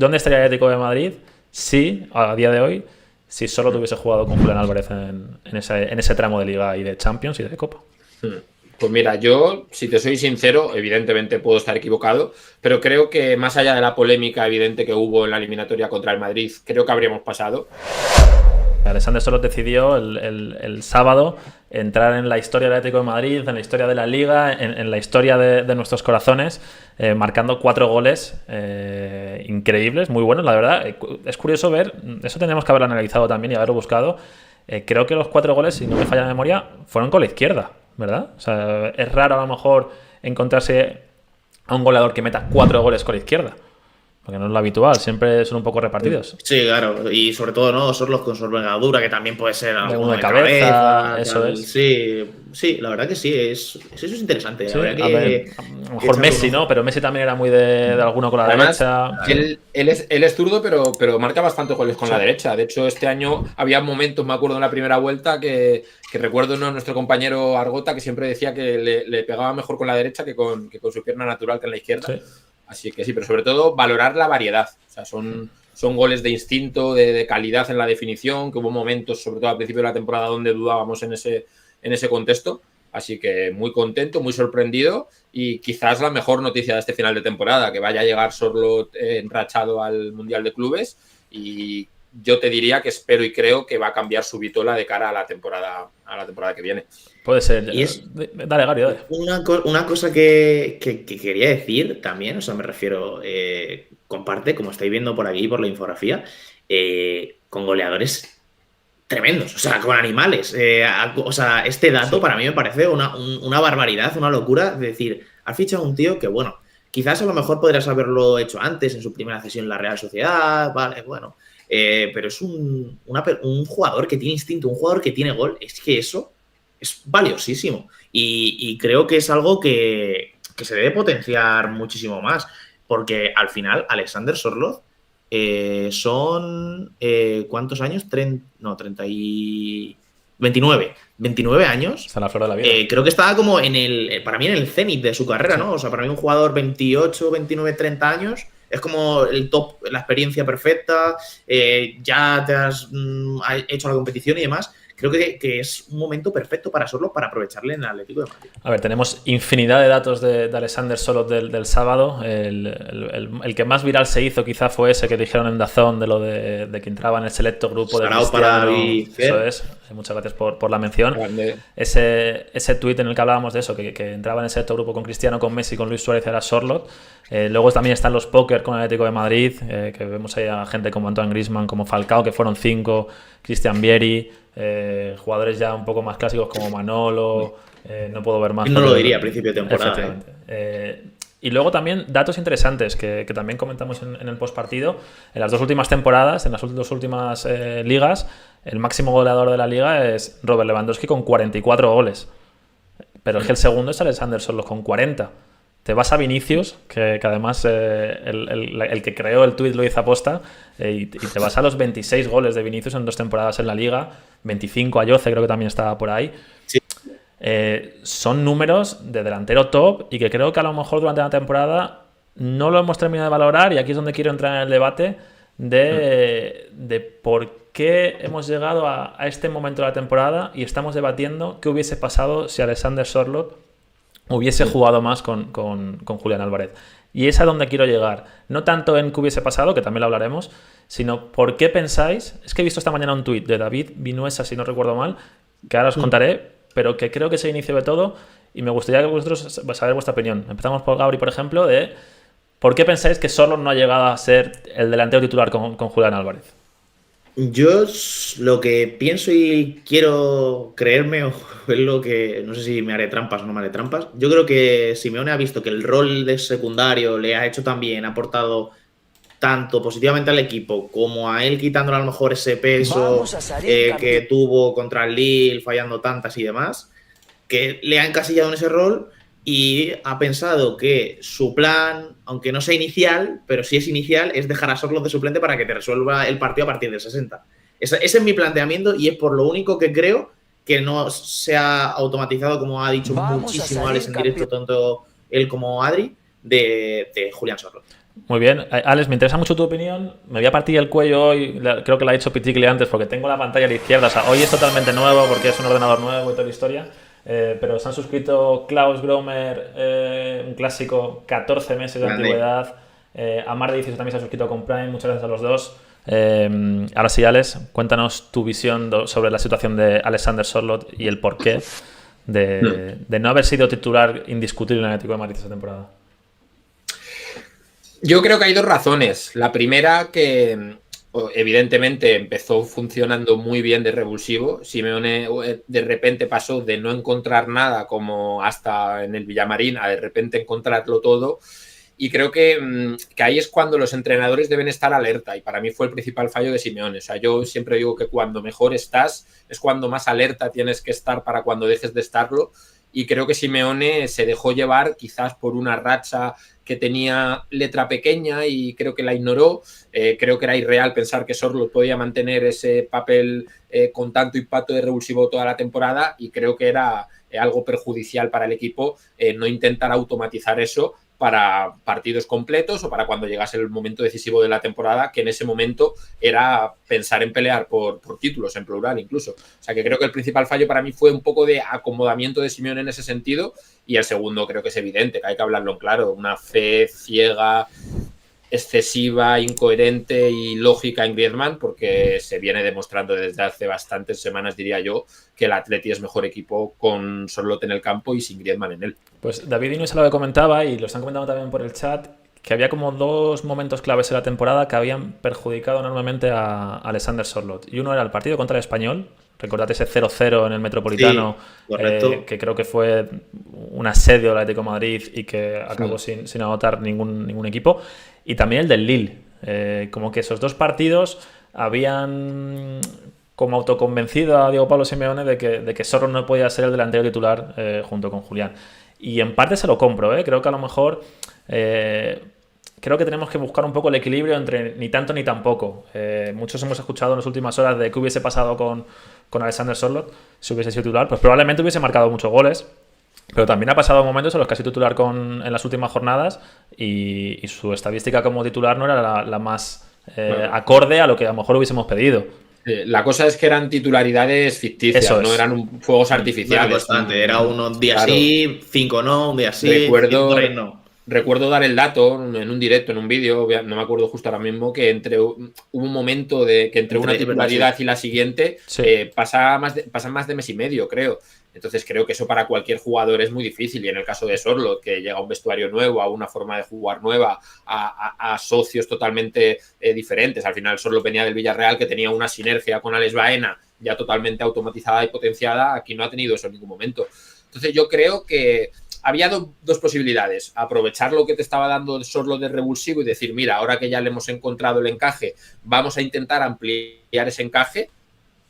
¿dónde estaría el Atlético de Madrid si, a día de hoy, si solo tuviese jugado con Julián Álvarez en ese tramo de Liga y de Champions y de Copa? Pues mira, yo, si te soy sincero, evidentemente puedo estar equivocado, pero creo que más allá de la polémica evidente que hubo en la eliminatoria contra el Madrid, creo que habríamos pasado. Alexander Sörloth decidió el sábado entrar en la historia del Atlético de Madrid, en la historia de la Liga, en la historia de nuestros corazones, marcando 4 goles increíbles, muy buenos, la verdad. Es curioso ver, eso tenemos que haberlo analizado también y haberlo buscado. Creo que los 4 goles, si no me falla la memoria, fueron con la izquierda, ¿verdad? O sea, es raro a lo mejor encontrarse a un goleador que meta 4 goles con la izquierda. Porque no es lo habitual, siempre son un poco repartidos. Sí, claro, y sobre todo, ¿no? Sorloth con su envergadura, que también puede ser alguno de cabeza, eso tal. es. Sí, la verdad que sí, eso es interesante. Sí, a lo mejor Messi, ¿no? Pero Messi también era muy de alguno con la Además, derecha. Él es zurdo, pero marca bastante goles con la derecha. De hecho, este año había momentos, me acuerdo en la primera vuelta, que recuerdo, ¿no?, nuestro compañero Argota, que siempre decía que le pegaba mejor con la derecha que con su pierna natural, que en la izquierda. Sí. Así que sí, pero sobre todo valorar la variedad. O sea, son goles de instinto, de calidad en la definición, que hubo momentos, sobre todo al principio de la temporada, donde dudábamos en ese contexto. Así que muy contento, muy sorprendido y quizás la mejor noticia de este final de temporada, que vaya a llegar Sorloth enrachado al Mundial de Clubes, y yo te diría que espero y creo que va a cambiar su vitola de cara a la temporada que viene. Puede ser. Y es dale, Gary, dale. Una cosa que quería decir también, o sea, me refiero, comparte, como estáis viendo por aquí, por la infografía, con goleadores tremendos, o sea, con animales. O sea, este dato para mí me parece una barbaridad, una locura. Es decir, has fichado a un tío que, bueno, quizás a lo mejor podrías haberlo hecho antes, en su primera cesión en la Real Sociedad, vale, bueno. Pero es un jugador que tiene instinto, un jugador que tiene gol. Es que eso es valiosísimo. Y creo que es algo que se debe potenciar muchísimo más. Porque al final, Alexander Sorloth son ¿cuántos años? 29 años. Está en la flor de la vida. Creo que estaba como para mí en el cenit de su carrera, ¿no? O sea, para mí un jugador 28, 29, 30 años es como el top, la experiencia perfecta, ya te has hecho la competición y demás. Creo que es un momento perfecto para Sorloth, para aprovecharle en el Atlético de Madrid. A ver, tenemos infinidad de datos de Alexander Sorloth del sábado. El que más viral se hizo quizá fue ese que dijeron en DAZN de lo de que entraba en el selecto grupo de Cristiano. Eso es. Muchas gracias por la mención. Ese tuit en el que hablábamos de eso, que entraba en el selecto grupo con Cristiano, con Messi, con Luis Suárez, era Sorloth. Luego también están los póker con el Atlético de Madrid, que vemos ahí a gente como Antoine Griezmann, como Falcao, que fueron 5, Christian Vieri, jugadores ya un poco más clásicos como Manolo, no puedo ver más. No lo diría a principio de temporada. Efectivamente. Y luego también datos interesantes que también comentamos en el postpartido. En las 2 últimas temporadas, en las 2 últimas ligas, el máximo goleador de la liga es Robert Lewandowski con 44 goles. Pero es que el segundo es Alexander Sorloth con 40. Te vas a Vinicius, que además el que creó el tuit lo hizo aposta, y te vas a los 26 goles de Vinicius en 2 temporadas en la Liga, 25 a Yoce, creo que también estaba por ahí. Sí. Son números de delantero top y que creo que a lo mejor durante la temporada no lo hemos terminado de valorar, y aquí es donde quiero entrar en el debate de por qué hemos llegado a este momento de la temporada y estamos debatiendo qué hubiese pasado si Alexander Sorloth hubiese jugado más con Julián Álvarez. Y es a donde quiero llegar. No tanto en qué hubiese pasado, que también lo hablaremos, sino por qué pensáis... Es que he visto esta mañana un tuit de David Vinuesa, si no recuerdo mal, que ahora os contaré, pero que creo que es el inicio de todo, y me gustaría que vosotros saber vuestra opinión. Empezamos por Gabri, por ejemplo, de ¿por qué pensáis que Sorloth no ha llegado a ser el delantero titular con Julián Álvarez? Yo lo que pienso y quiero creerme, o es lo que no sé si me haré trampas o no me haré trampas. Yo creo que Simeone ha visto que el rol de secundario le ha hecho también, ha aportado tanto positivamente al equipo como a él, quitándole a lo mejor ese peso que tuvo contra el Lille, fallando tantas y demás, que le ha encasillado en ese rol. Y ha pensado que su plan, aunque no sea inicial, pero sí es inicial, es dejar a Sorloth de suplente para que te resuelva el partido a partir del 60. Ese es mi planteamiento, y es por lo único que creo que no se ha automatizado, como ha dicho muchísimo Alex en directo, tanto él como Adri, de Julián Sorloth. Muy bien. Alex, me interesa mucho tu opinión. Me voy a partir el cuello hoy. Creo que lo ha dicho Piticli antes porque tengo la pantalla a la izquierda. O sea, hoy es totalmente nuevo porque es un ordenador nuevo y toda la historia. Pero se han suscrito Klaus Gromer, un clásico, 14 meses de antigüedad. Amar 16 también se ha suscrito con Prime. Muchas gracias a los dos. Ahora sí, Alex, cuéntanos tu visión sobre la situación de Alexander Sørloth y el porqué de no haber sido titular indiscutible en el Atlético de Madrid esta temporada. Yo creo que hay dos razones. La primera, que evidentemente empezó funcionando muy bien de revulsivo. Simeone de repente pasó de no encontrar nada como hasta en el Villamarín a de repente encontrarlo todo. Y creo que ahí es cuando los entrenadores deben estar alerta. Y para mí fue el principal fallo de Simeone. O sea, yo siempre digo que cuando mejor estás es cuando más alerta tienes que estar para cuando dejes de estarlo. Y creo que Simeone se dejó llevar quizás por una racha que tenía letra pequeña y creo que la ignoró. Creo que era irreal pensar que Sørloth podía mantener ese papel con tanto impacto de revulsivo toda la temporada y creo que era algo perjudicial para el equipo no intentar automatizar eso para partidos completos o para cuando llegase el momento decisivo de la temporada, que en ese momento era pensar en pelear por títulos, en plural incluso. O sea que creo que el principal fallo para mí fue un poco de acomodamiento de Simeone en ese sentido y el segundo creo que es evidente, que hay que hablarlo en claro, una fe ciega, excesiva, incoherente y lógica en Griezmann, porque se viene demostrando desde hace bastantes semanas, diría yo, que el Atleti es mejor equipo con Sørloth en el campo y sin Griezmann en él. Pues David Inús lo que comentaba, y lo están comentando también por el chat, que había como dos momentos claves en la temporada que habían perjudicado enormemente a Alexander Sørloth. Y uno era el partido contra el Español. Recordad ese 0-0 en el Metropolitano, sí, que creo que fue un asedio del Atlético de Madrid y que acabó sin anotar ningún equipo. Y también el del Lille. Como que esos dos partidos habían como autoconvencido a Diego Pablo Simeone de que Sørloth no podía ser el delantero titular junto con Julián. Y en parte se lo compro, ¿eh? Creo que a lo mejor... creo que tenemos que buscar un poco el equilibrio entre ni tanto ni tampoco. Muchos hemos escuchado en las últimas horas de qué hubiese pasado con Alexander Sørloth si hubiese sido titular. Pues probablemente hubiese marcado muchos goles, pero también ha pasado momentos en los que ha sido titular en las últimas jornadas y su estadística como titular no era la más acorde a lo que a lo mejor hubiésemos pedido. La cosa es que eran titularidades ficticias, no eran fuegos artificiales. Bastante. Era un día sí, 5 no, un día sí, Recuerdo dar el dato en un directo, en un vídeo, no me acuerdo justo ahora mismo, que hubo un momento de que entre una titularidad y la siguiente pasa más de mes y medio, creo. Entonces creo que eso para cualquier jugador es muy difícil. Y en el caso de Sørloth, que llega a un vestuario nuevo, a una forma de jugar nueva, a socios totalmente diferentes. Al final Sørloth venía del Villarreal, que tenía una sinergia con Alex Baena ya totalmente automatizada y potenciada. Aquí no ha tenido eso en ningún momento. Entonces yo creo que había dos posibilidades. Aprovechar lo que te estaba dando Sørloth de revulsivo y decir, mira, ahora que ya le hemos encontrado el encaje, vamos a intentar ampliar ese encaje,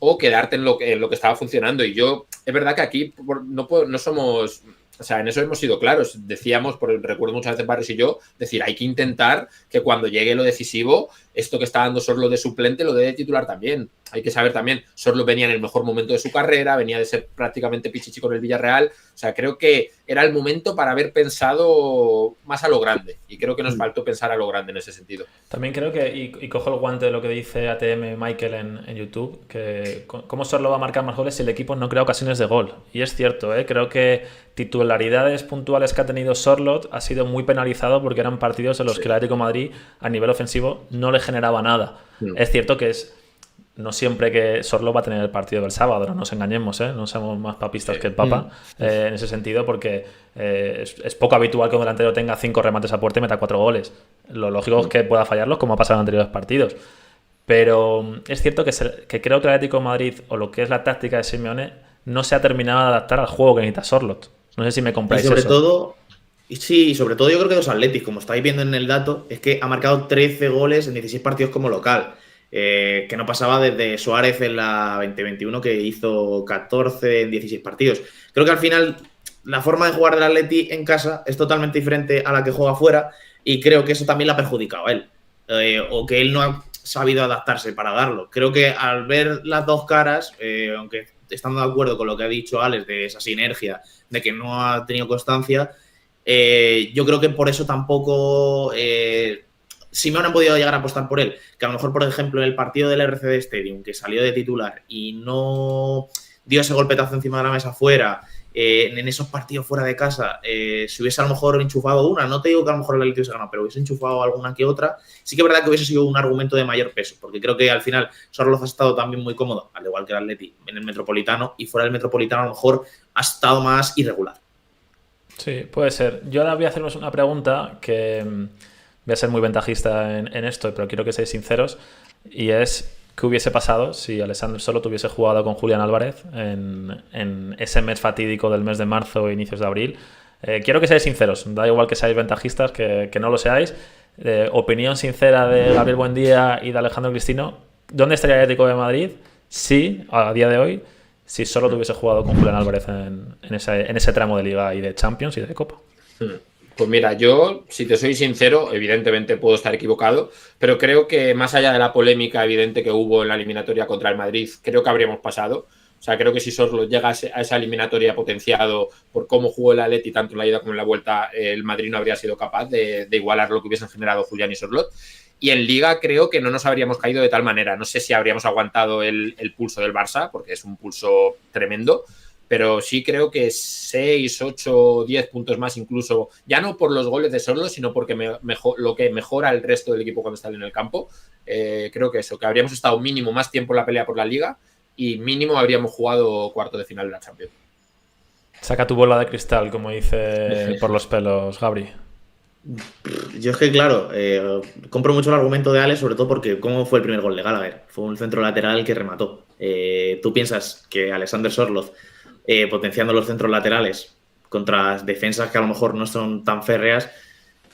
o quedarte en lo que estaba funcionando. Y yo, es verdad que aquí no somos... O sea, en eso hemos sido claros. Decíamos, recuerdo muchas veces Barres y yo, decir, hay que intentar que cuando llegue lo decisivo, esto que está dando Sørloth de suplente lo dé de titular también. Hay que saber también, Sørloth venía en el mejor momento de su carrera, venía de ser prácticamente pichichi con el Villarreal. O sea, creo que era el momento para haber pensado más a lo grande. Y creo que nos faltó pensar a lo grande en ese sentido. También creo que, y cojo el guante de lo que dice ATM Michael en YouTube, que cómo Sørloth va a marcar más goles si el equipo no crea ocasiones de gol. Y es cierto, creo que titularidades puntuales que ha tenido Sørloth ha sido muy penalizado porque eran partidos en los que el Atlético de Madrid a nivel ofensivo no le generaba nada. Es cierto que no siempre que Sørloth va a tener el partido del sábado, no nos engañemos, no seamos más papistas que el Papa en ese sentido, porque es poco habitual que un delantero tenga 5 remates a puerta y meta 4 goles. Lo lógico es que pueda fallarlos, como ha pasado en anteriores partidos. Pero es cierto que creo que el Atlético de Madrid, o lo que es la táctica de Simeone, no se ha terminado de adaptar al juego que necesita Sørloth. No sé si me compráis eso. Sí, sobre todo yo creo que los Atletis, como estáis viendo en el dato, es que ha marcado 13 goles en 16 partidos como local. Que no pasaba desde Suárez en la 2021, que hizo 14 en 16 partidos. Creo que al final la forma de jugar del Atleti en casa es totalmente diferente a la que juega fuera y creo que eso también le ha perjudicado a él. O que él no ha sabido adaptarse para darlo. Creo que al ver las dos caras, aunque estando de acuerdo con lo que ha dicho Alex de esa sinergia, de que no ha tenido constancia, yo creo que por eso tampoco Simeone han podido llegar a apostar por él, que a lo mejor, por ejemplo, en el partido del RCD Stadium, que salió de titular y no dio ese golpetazo encima de la mesa fuera, en esos partidos fuera de casa, si hubiese a lo mejor enchufado una, no te digo que a lo mejor el Atlético se gana, pero hubiese enchufado alguna que otra, sí que es verdad que hubiese sido un argumento de mayor peso, porque creo que al final Sorloz ha estado también muy cómodo, al igual que el Atleti, en el Metropolitano, y fuera del Metropolitano a lo mejor ha estado más irregular. Sí, puede ser. Yo ahora voy a haceros una pregunta que voy a ser muy ventajista en esto, pero quiero que seáis sinceros, y es ¿qué hubiese pasado si Alexander Sörloth hubiese jugado con Julián Álvarez en ese mes fatídico del mes de marzo e inicios de abril? Quiero que seáis sinceros, da igual que seáis ventajistas, que no lo seáis. Opinión sincera de Gabriel Buendía y de Alejandro Cristino. ¿Dónde estaría el Atlético de Madrid si, a día de hoy, si Sörloth hubiese jugado con Julián Álvarez en ese tramo de Liga y de Champions y de Copa? Pues mira, yo, si te soy sincero, evidentemente puedo estar equivocado, pero creo que más allá de la polémica evidente que hubo en la eliminatoria contra el Madrid, creo que habríamos pasado. O sea, creo que si Sörloth llega a esa eliminatoria potenciado por cómo jugó el Atleti tanto en la ida como en la vuelta, el Madrid no habría sido capaz de igualar lo que hubiesen generado Julián y Sörloth. Y en Liga creo que no nos habríamos caído de tal manera. No sé si habríamos aguantado el pulso del Barça, porque es un pulso tremendo, pero sí creo que 6, 8, 10 puntos más incluso, ya no por los goles de Sörloth, sino porque lo que mejora el resto del equipo cuando está en el campo. Creo que eso, que habríamos estado mínimo más tiempo en la pelea por la Liga y mínimo habríamos jugado cuarto de final de la Champions. Saca tu bola de cristal, como dice por los pelos, Gabri. Yo es que, claro, compro mucho el argumento de Ale, sobre todo porque ¿cómo fue el primer gol de Gallagher? Fue un centro lateral que remató. Tú piensas que Alexander Sörloth, potenciando los centros laterales contra defensas que a lo mejor no son tan férreas,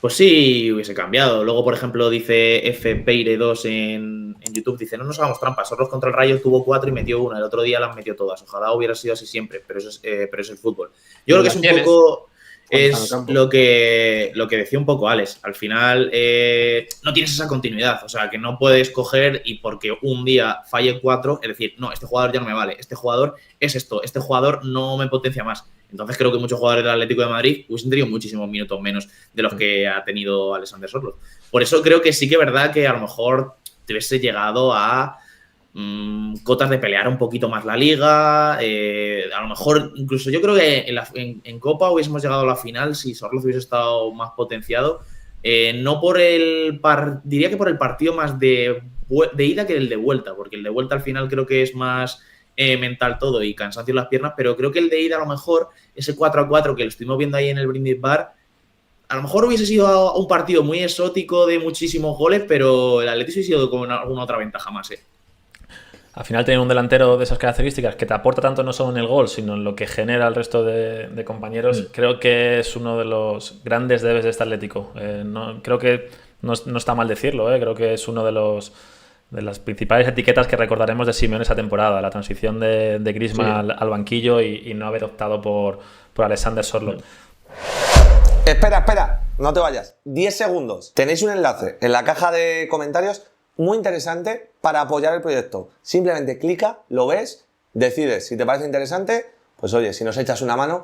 pues sí hubiese cambiado. Luego, por ejemplo, dice FPeire2 en YouTube, dice, no nos hagamos trampas, Sörloth contra el Rayo tuvo 4 y metió 1, el otro día las metió todas. Ojalá hubiera sido así siempre, pero eso es el fútbol. Yo creo que es un poco... Es lo que decía un poco Alex. Al final no tienes esa continuidad. O sea, que no puedes coger y porque un día falle 4, es decir, no, este jugador ya no me vale. Este jugador es esto. Este jugador no me potencia más. Entonces creo que muchos jugadores del Atlético de Madrid hubiesen tenido muchísimos minutos menos de los que ha tenido Alexander Sörloth. Por eso creo que sí que es verdad que a lo mejor te hubiese llegado a... cotas de pelear un poquito más la Liga, a lo mejor incluso yo creo que en Copa hubiésemos llegado a la final si Sörloth hubiese estado más potenciado, no por diría que por el partido más de ida que el de vuelta, porque el de vuelta al final creo que es más mental todo y cansancio en las piernas, pero creo que el de ida a lo mejor ese 4-4 que lo estuvimos viendo ahí en el Brindis Bar, a lo mejor hubiese sido un partido muy exótico de muchísimos goles, pero el Atlético hubiese sido con alguna otra ventaja más, Al final tener un delantero de esas características que te aporta tanto no solo en el gol, sino en lo que genera el resto de compañeros, creo que es uno de los grandes debes de este Atlético. Creo que no está mal decirlo, creo que es uno de las principales etiquetas que recordaremos de Simeone esa temporada, la transición de Griezmann al banquillo y no haber optado por Alexander Sörloth. Espera, no te vayas. 10 segundos. Tenéis un enlace en la caja de comentarios muy interesante para apoyar el proyecto. Simplemente clica, lo ves, decides si te parece interesante, pues oye, si nos echas una mano,